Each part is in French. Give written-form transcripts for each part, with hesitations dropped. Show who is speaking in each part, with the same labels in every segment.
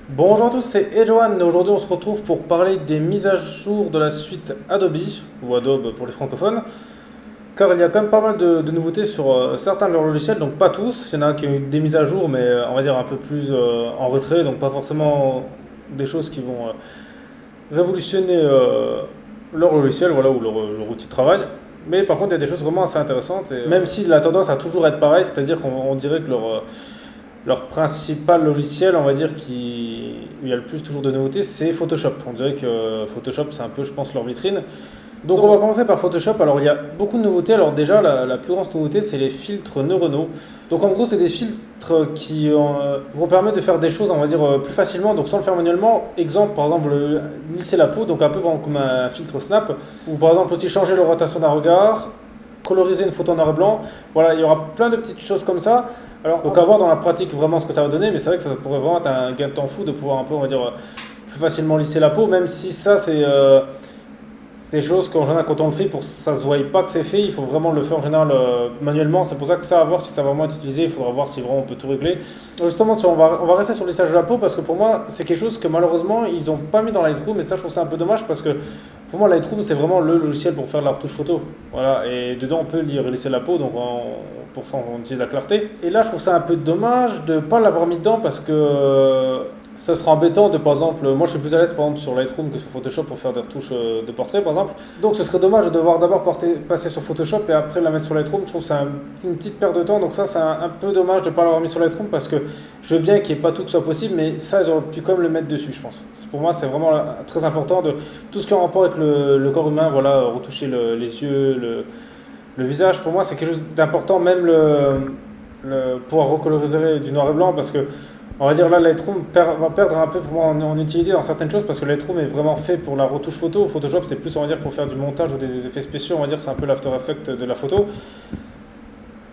Speaker 1: Bonjour à tous, c'est Edouane. Aujourd'hui, on se retrouve pour parler des mises à jour de la suite Adobe, ou Adobe pour les francophones, car il y a quand même pas mal de nouveautés sur certains de leurs logiciels, donc pas tous. Il y en a qui ont eu des mises à jour, mais on va dire un peu plus en retrait, donc pas forcément des choses qui vont révolutionner leur logiciel, voilà, ou leur outil de travail. Mais par contre, il y a des choses vraiment assez intéressantes, et, même si la tendance a toujours à être pareille, c'est-à-dire qu'on dirait que leur principal logiciel, on va dire, où il y a le plus toujours de nouveautés, c'est Photoshop. On dirait que Photoshop, c'est un peu, je pense, leur vitrine. Donc on va commencer par Photoshop. Alors il y a beaucoup de nouveautés. Alors déjà, la plus grande nouveauté, c'est les filtres neuronaux. Donc en gros, c'est des filtres qui vont permettre de faire des choses, on va dire, plus facilement, donc sans le faire manuellement. Exemple, par exemple, lisser la peau, donc un peu comme un filtre Snap. Ou par exemple aussi changer l'orientation d'un regard, coloriser une photo en noir et blanc. Voilà, il y aura plein de petites choses comme ça. Alors, donc à voir dans la pratique vraiment ce que ça va donner, mais c'est vrai que ça pourrait vraiment être un gain de temps fou de pouvoir un peu, on va dire, plus facilement lisser la peau, même si ça, c'est des choses qu'en général, quand on le fait, pour que ça ne se voie pas que c'est fait, il faut vraiment le faire en général manuellement. C'est pour ça que ça, à voir si ça va vraiment être utilisé, il faudra voir si vraiment on peut tout régler. Justement, on va rester sur le lissage de la peau parce que pour moi, c'est quelque chose que malheureusement, ils n'ont pas mis dans Lightroom, et ça, je trouve ça un peu dommage parce que pour moi, Lightroom, c'est vraiment le logiciel pour faire la retouche photo. Voilà, et dedans, on peut lire lisser la peau, donc pour ça, on utilise la clarté. Et là, je trouve ça un peu dommage de ne pas l'avoir mis dedans parce que ça sera embêtant de, par exemple, moi je suis plus à l'aise par exemple sur Lightroom que sur Photoshop pour faire des retouches de portrait par exemple. Donc ce serait dommage de devoir d'abord passer sur Photoshop et après la mettre sur Lightroom. Je trouve que c'est une petite perte de temps, donc ça c'est un peu dommage de ne pas l'avoir mis sur Lightroom parce que je veux bien qu'il n'y ait pas tout que ce soit possible, mais ça ils auraient pu quand même le mettre dessus, je pense. Pour moi c'est vraiment très important de tout ce qui est en rapport avec le corps humain, voilà, retoucher les yeux, le visage, pour moi c'est quelque chose d'important, même pouvoir recoloriser du noir et blanc parce que on va dire là, Lightroom va perdre un peu pour moi en utilité dans certaines choses parce que Lightroom est vraiment fait pour la retouche photo. Photoshop, c'est plus, on va dire, pour faire du montage ou des effets spéciaux. On va dire c'est un peu l'After Effects de la photo.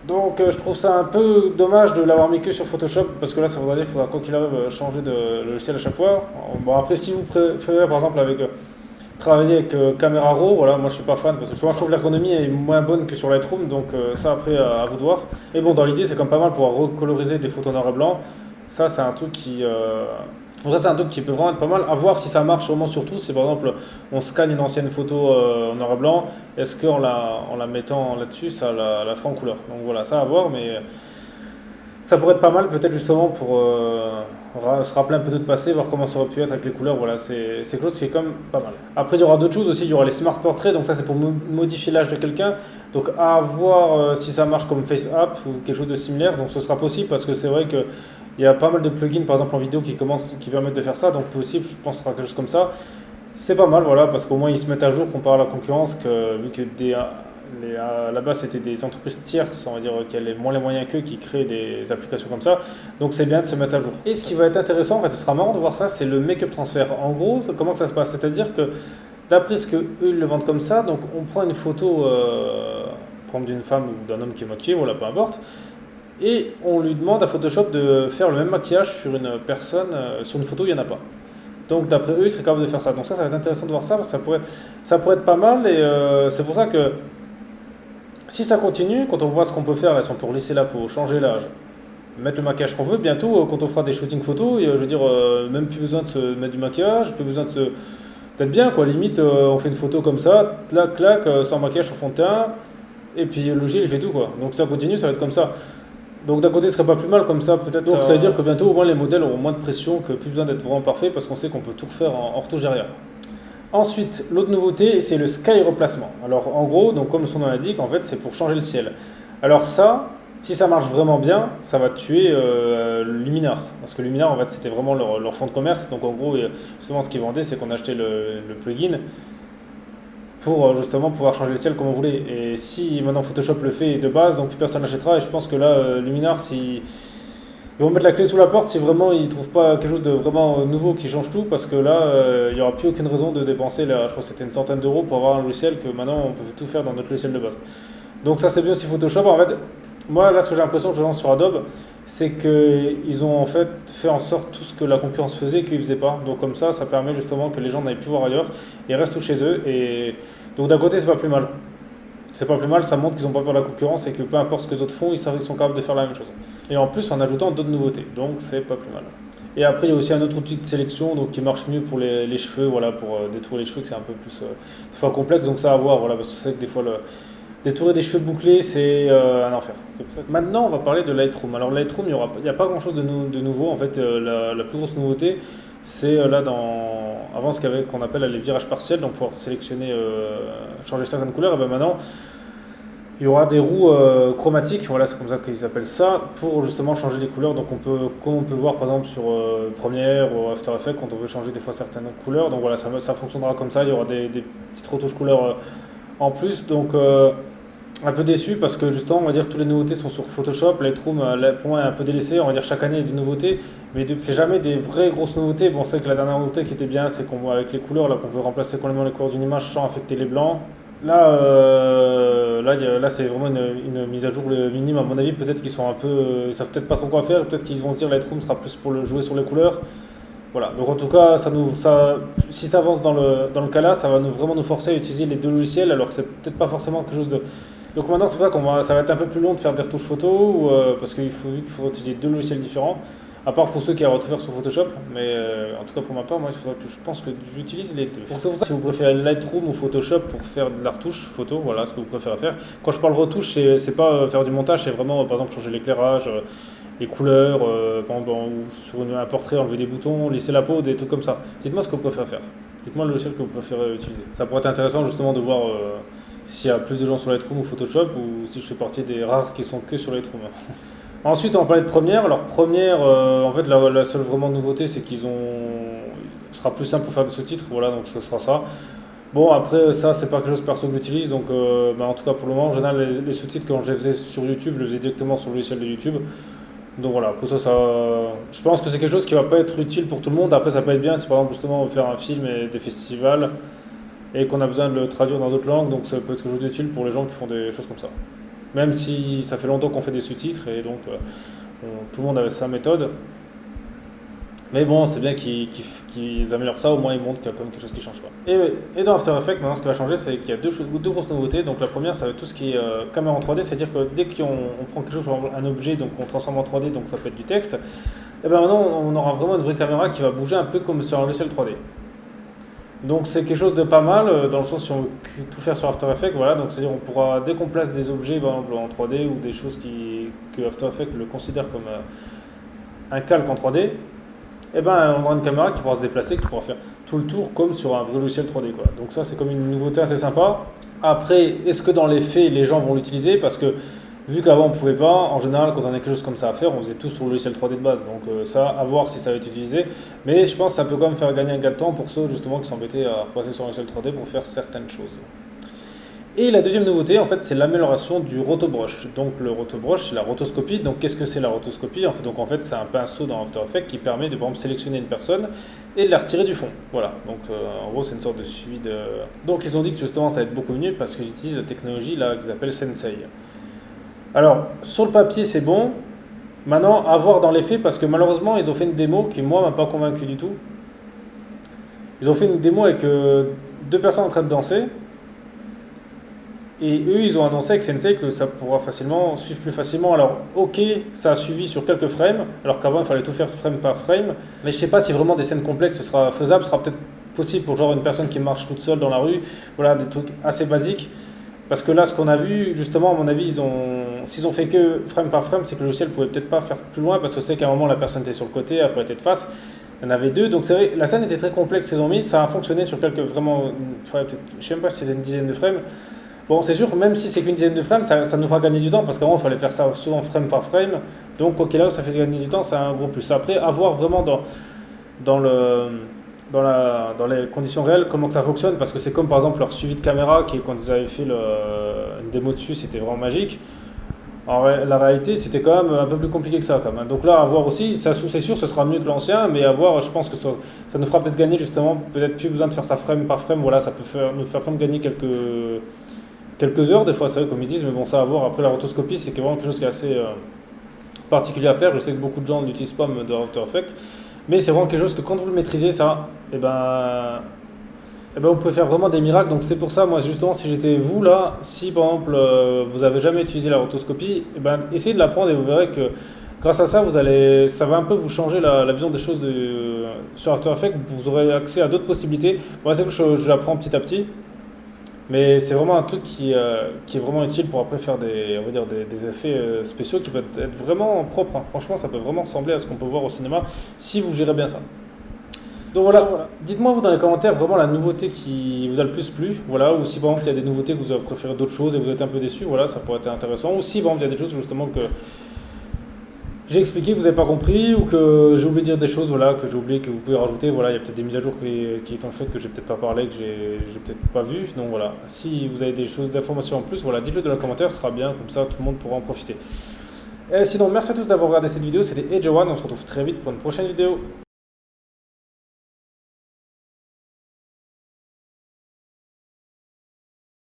Speaker 1: Donc je trouve ça un peu dommage de l'avoir mis que sur Photoshop parce que là, ça voudrait dire qu'il faudra, quoi qu'il arrive, changer de logiciel à chaque fois. Bon, après, si vous préférez, par exemple, travailler avec Camera Raw, voilà, moi je suis pas fan parce que moi je trouve l'ergonomie est moins bonne que sur Lightroom, donc ça après à vous de voir. Mais bon, dans l'idée, c'est quand même pas mal de pouvoir recoloriser des photos noir et blanc. Ça, c'est un truc qui peut vraiment être pas mal. À voir si ça marche vraiment surtout. Si par exemple on scanne une ancienne photo en noir et blanc, est-ce qu'en la mettant là-dessus, ça la fera en couleur. Donc voilà, ça à voir, mais ça pourrait être pas mal peut-être justement pour se rappeler un peu de notre passé, voir comment ça aurait pu être avec les couleurs. Voilà, c'est quelque chose qui est quand même pas mal. Après, il y aura d'autres choses aussi. Il y aura les smart portraits, donc ça c'est pour modifier l'âge de quelqu'un. Donc à voir si ça marche comme Face App ou quelque chose de similaire. Donc ce sera possible parce que c'est vrai que il y a pas mal de plugins par exemple en vidéo qui permettent de faire ça. Donc possible, je pense, que ce sera quelque chose comme ça. C'est pas mal, voilà, parce qu'au moins ils se mettent à jour comparé à la concurrence, vu que là-bas c'était des entreprises tierces, on va dire, qui avaient moins les moyens qu'eux, qui créent des applications comme ça. Donc c'est bien de se mettre à jour. Et ce qui va être intéressant, en fait, ce sera marrant de voir ça, c'est le make-up transfert. En gros, comment que ça se passe? C'est-à-dire que d'après ce qu'eux ils le vendent comme ça, donc on prend une photo, par exemple d'une femme ou d'un homme qui est maquillé, voilà, peu importe. Et on lui demande à Photoshop de faire le même maquillage sur une personne, sur une photo, il n'y en a pas. Donc d'après eux, ils seraient capables de faire ça. Donc ça va être intéressant de voir ça, parce que ça pourrait être pas mal. Et c'est pour ça que si ça continue, quand on voit ce qu'on peut faire, là, si on peut lisser la peau, changer l'âge, mettre le maquillage qu'on veut, bientôt, quand on fera des shootings photos, je veux dire, même plus besoin de se mettre du maquillage, plus besoin d'être bien, quoi. Limite, on fait une photo comme ça, clac, clac, sans maquillage, sur fond de teint, et puis le logiciel, il fait tout, quoi. Donc si ça continue, ça va être comme ça. Donc d'un côté, ce serait pas plus mal comme ça, peut-être. Donc ça veut dire que bientôt, au moins, les modèles auront moins de pression, que plus besoin d'être vraiment parfait, parce qu'on sait qu'on peut tout refaire en retouche derrière. Ensuite, l'autre nouveauté, c'est le sky replacement. Alors en gros, donc comme son nom l'indique, en fait, c'est pour changer le ciel. Alors ça, si ça marche vraiment bien, ça va tuer Luminar. Parce que Luminar, en fait, c'était vraiment leur fonds de commerce. Donc en gros, justement, ce qu'ils vendaient, c'est qu'on achetait le plugin pour justement pouvoir changer le ciel comme on voulait. Et si maintenant Photoshop le fait de base, donc plus personne l'achètera. Et je pense que là, Luminar, si ils vont mettre la clé sous la porte si vraiment ils ne trouvent pas quelque chose de vraiment nouveau qui change tout, parce que là, il n'y aura plus aucune raison de dépenser, là, je crois que c'était une centaine d'euros pour avoir un logiciel que maintenant on peut tout faire dans notre logiciel de base. Donc ça c'est bien aussi Photoshop. En fait, moi là ce que j'ai l'impression que je lance sur Adobe, c'est qu'ils ont en fait en sorte tout ce que la concurrence faisait qu'ils ne faisaient pas. Donc comme ça permet justement que les gens n'aillent plus voir ailleurs et restent tout chez eux. Et donc d'un côté c'est pas plus mal. C'est pas plus mal, ça montre qu'ils n'ont pas peur de la concurrence et que peu importe ce que les autres font, ils sont capables de faire la même chose. Et en plus en ajoutant d'autres nouveautés, donc c'est pas plus mal. Et après, il y a aussi un autre outil de sélection donc, qui marche mieux pour les cheveux, voilà, pour détourer les cheveux, que c'est un peu plus des fois complexe, donc ça à voir, voilà, parce que c'est que des fois détourer des cheveux bouclés, c'est un enfer. C'est pour ça que... Maintenant, on va parler de Lightroom. Alors Lightroom, il n'y a pas grand-chose de nouveau. En fait, la plus grosse nouveauté, c'est là avant ce qu'on appelle les virages partiels, donc pouvoir sélectionner, changer certaines couleurs. Et ben maintenant, il y aura des roues chromatiques, voilà, c'est comme ça qu'ils appellent ça, pour justement changer les couleurs. Donc comme on peut voir par exemple sur Premiere ou After Effects, quand on veut changer des fois certaines couleurs. Donc voilà, ça fonctionnera comme ça. Il y aura des petites retouches couleurs en plus. Donc un peu déçu parce que justement, on va dire, toutes les nouveautés sont sur Photoshop. Lightroom, pour moi, est un peu délaissé. On va dire, chaque année, il y a des nouveautés, mais c'est jamais des vraies grosses nouveautés. Bon, c'est que la dernière nouveauté qui était bien, c'est qu'on voit avec les couleurs, là, qu'on peut remplacer complètement les couleurs d'une image sans affecter les blancs. Là, là c'est vraiment une mise à jour minime, à mon avis. Peut-être qu'ils sont un peu. Ils savent peut-être pas trop quoi faire. Peut-être qu'ils vont se dire Lightroom sera plus pour le jouer sur les couleurs. Voilà, donc en tout cas, si ça avance dans le cas là, ça va vraiment nous forcer à utiliser les deux logiciels, alors que c'est peut-être pas forcément quelque chose de. Donc maintenant, c'est pour ça ça va être un peu plus long de faire des retouches photo, parce vu qu'il faut utiliser deux logiciels différents, à part pour ceux qui auraient tout faire sur Photoshop, mais en tout cas pour ma part, moi, je pense que j'utilise les deux. C'est pour ça, si vous préférez Lightroom ou Photoshop pour faire de la retouche photo, voilà ce que vous préférez faire. Quand je parle retouche, c'est pas faire du montage, c'est vraiment, par exemple, changer l'éclairage. Les couleurs, par exemple, ou sur un portrait, enlever des boutons, lisser la peau, des trucs comme ça. Dites-moi ce que vous préférez faire. Dites-moi le logiciel que vous préférez utiliser. Ça pourrait être intéressant justement de voir s'il y a plus de gens sur Lightroom ou Photoshop ou si je fais partie des rares qui sont que sur Lightroom. Ensuite, on va parler de Premiere. Alors Premiere, en fait, la seule vraiment nouveauté, c'est ce sera plus simple pour faire des sous-titres. Voilà, donc ce sera ça. Bon, après, ça, c'est pas quelque chose que personne n'utilise. Donc, en tout cas, pour le moment, en général, les sous-titres, quand je les faisais sur YouTube, je les faisais directement sur le logiciel de YouTube. Donc voilà, pour ça, je pense que c'est quelque chose qui va pas être utile pour tout le monde. Après, ça peut être bien si par exemple justement on veut faire un film et des festivals et qu'on a besoin de le traduire dans d'autres langues, donc ça peut être quelque chose d'utile pour les gens qui font des choses comme ça. Même si ça fait longtemps qu'on fait des sous-titres et donc tout le monde avait sa méthode. Mais bon, c'est bien qu'ils améliorent ça, au moins ils montrent qu'il y a quand même quelque chose qui change pas. Et dans After Effects, maintenant ce qui va changer, c'est qu'il y a deux grosses nouveautés. Donc la première, ça va être tout ce qui est caméra en 3D, c'est-à-dire que dès qu'on prend quelque chose, par exemple un objet, donc on transforme en 3D, donc ça peut être du texte, et bien maintenant on aura vraiment une vraie caméra qui va bouger un peu comme sur un logiciel 3D. Donc c'est quelque chose de pas mal, dans le sens si on veut tout faire sur After Effects, voilà, donc c'est-à-dire on pourra, dès qu'on place des objets par exemple en 3D ou des choses que After Effects le considère comme un calque en 3D, eh ben, on aura une caméra qui pourra se déplacer, qui pourra faire tout le tour comme sur un vrai logiciel 3D, quoi. Donc ça, c'est comme une nouveauté assez sympa. Après, est-ce que dans les faits, les gens vont l'utiliser? Parce que vu qu'avant on ne pouvait pas, en général, quand on a quelque chose comme ça à faire, on faisait tout sur le logiciel 3D de base. Donc ça, à voir si ça va être utilisé. Mais je pense que ça peut quand même faire gagner un gain de temps pour ceux justement qui s'embêtaient à repasser sur un logiciel 3D pour faire certaines choses. Et la deuxième nouveauté, en fait, c'est l'amélioration du rotobrush. Donc le rotobrush, c'est la rotoscopie. Donc qu'est-ce que c'est la rotoscopie? En fait, c'est un pinceau dans After Effects qui permet de, par exemple, sélectionner une personne et de la retirer du fond. Voilà. Donc en gros, c'est une sorte de suivi de... Donc ils ont dit que justement, ça va être beaucoup mieux parce qu'ils utilisent la technologie là qu'ils appellent Sensei. Alors, sur le papier, c'est bon. Maintenant, à voir dans les faits, parce que malheureusement, ils ont fait une démo qui, moi, m'a pas convaincu du tout. Ils ont fait une démo avec deux personnes en train de danser. Et eux, ils ont annoncé avec Sensei que ça pourra suivre plus facilement. Alors, ok, ça a suivi sur quelques frames, alors qu'avant, il fallait tout faire frame par frame. Mais je sais pas si vraiment des scènes complexes, ce sera faisable. Ce sera peut-être possible pour genre une personne qui marche toute seule dans la rue. Voilà, des trucs assez basiques. Parce que là, ce qu'on a vu, justement, à mon avis, s'ils ont fait que frame par frame, c'est que le logiciel pouvait peut-être pas faire plus loin, parce que c'est qu'à un moment, la personne était sur le côté, après elle était de face. Il y en avait deux, donc c'est vrai, la scène était très complexe qu'ils ont mis. Ça a fonctionné sur quelques vraiment, je sais même pas si c'était une dizaine de frames. Bon, c'est sûr, même si c'est qu'une dizaine de frames, ça nous fera gagner du temps, parce qu'avant, il fallait faire ça souvent frame par frame. Donc, quoi qu'il arrive, ça fait gagner du temps, c'est un gros plus. Après, à voir vraiment dans les conditions réelles comment que ça fonctionne, parce que c'est comme par exemple leur suivi de caméra, quand ils avaient fait une démo dessus, c'était vraiment magique. La réalité, c'était quand même un peu plus compliqué que ça, quand même. Donc là, à voir aussi, c'est sûr, ce sera mieux que l'ancien, mais à voir, je pense que ça nous fera peut-être gagner justement, peut-être plus besoin de faire ça frame par frame. Voilà, ça peut nous faire quand même gagner quelques heures, des fois, c'est vrai, comme ils disent, mais bon, ça à voir. Après, la rotoscopie, c'est vraiment quelque chose qui est assez particulier à faire. Je sais que beaucoup de gens n'utilisent pas dans After Effects, mais c'est vraiment quelque chose que quand vous le maîtrisez, ça, vous pouvez faire vraiment des miracles. Donc c'est pour ça, moi, justement, si j'étais vous là, si par exemple vous avez jamais utilisé la rotoscopie, essayez de l'apprendre et vous verrez que Grâce à ça, ça va un peu vous changer la vision des choses sur After Effects. Vous aurez accès à d'autres possibilités. Bon, c'est que j'apprends petit à petit, mais c'est vraiment un truc qui est vraiment utile pour après faire on va dire des effets spéciaux qui peuvent être vraiment propres, hein. Franchement, ça peut vraiment ressembler à ce qu'on peut voir au cinéma si vous gérez bien ça. Donc voilà, dites-moi vous dans les commentaires vraiment la nouveauté qui vous a le plus plu, voilà, ou si par exemple il y a des nouveautés que vous avez préféré d'autres choses et vous êtes un peu déçu, voilà, ça pourrait être intéressant. Ou si par exemple il y a des choses justement que j'ai expliqué que vous n'avez pas compris ou que j'ai oublié de dire des choses, voilà, que j'ai oublié que vous pouvez rajouter, voilà, il y a peut-être des mises à jour qui sont faites que j'ai peut-être pas parlé, que j'ai peut-être pas vu, donc voilà. Si vous avez des choses d'informations en plus, voilà, dites-le dans les commentaires, ce sera bien, comme ça tout le monde pourra en profiter. Et sinon, merci à tous d'avoir regardé cette vidéo, c'était AJ1, on se retrouve très vite pour une prochaine vidéo.